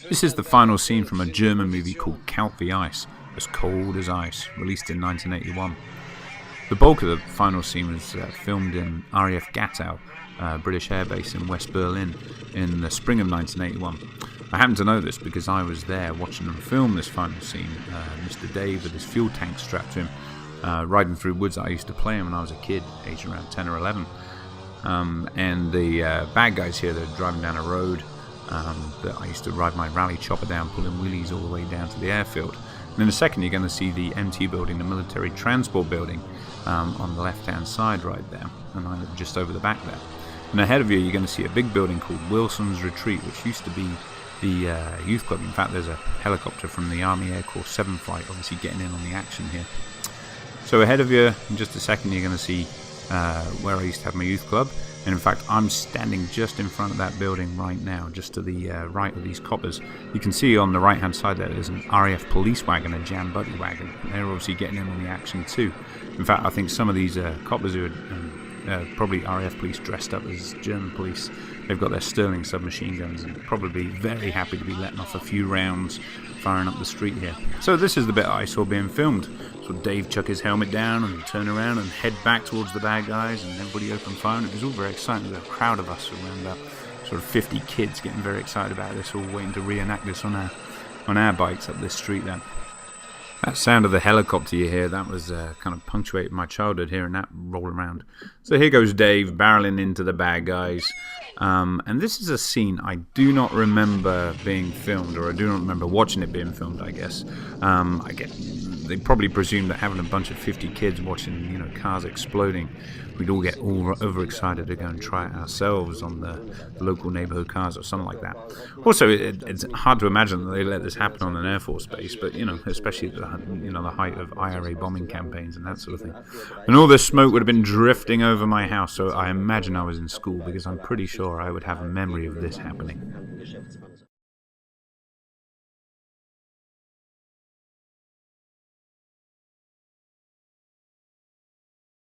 This is the final scene from a German movie called Kalt the Ice, As Cold as Ice, released in 1981. The bulk of the final scene was filmed in RAF Gatow, British airbase in West Berlin, in the spring of 1981. I happen to know this because I was there watching them film this final scene. Mr. Dave with his fuel tank strapped to him, riding through woods that I used to play in when I was a kid, aged around 10 or 11. And the bad guys here, they're driving down a road that I used to ride my rally chopper down, pulling wheelies all the way down to the airfield. And in a second you're going to see the MT building, the military transport building, on the left hand side right there, and I live just over the back there. And ahead of you you're going to see a big building called Wilson's Retreat, which used to be the youth club. In fact, there's a helicopter from the Army Air Corps 7 flight obviously getting in on the action here. So ahead of you in just a second you're going to see where I used to have my youth club, and in fact I'm standing just in front of that building right now, just to the right of these coppers. You can see on the right hand side there's an RAF police wagon, a jam buddy wagon. They're obviously getting in on the action too. In fact, I think some of these coppers who are probably RAF police dressed up as German police, they've got their Sterling submachine guns and probably very happy to be letting off a few rounds firing up the street here. So this is the bit I saw being filmed. So Dave chuck his helmet down and turn around and head back towards the bad guys, and everybody opened fire, and it was all very exciting. There was a crowd of us, around about sort of 50 kids, getting very excited about this, all waiting to reenact this on our bikes up this street there. That sound of the helicopter you hear, that was kind of punctuated my childhood, hearing that roll around. So here goes Dave barreling into the bad guys. And this is a scene I do not remember being filmed, or I do not remember watching it being filmed, I guess. They probably presumed that having a bunch of 50 kids watching, cars exploding, we'd all get all overexcited to go and try it ourselves on the local neighborhood cars or something like that. Also, it's hard to imagine that they let this happen on an Air Force base, but, especially at the height of IRA bombing campaigns and that sort of thing. And all this smoke would have been drifting over my house, so I imagine I was in school, because I'm pretty sure I would have a memory of this happening.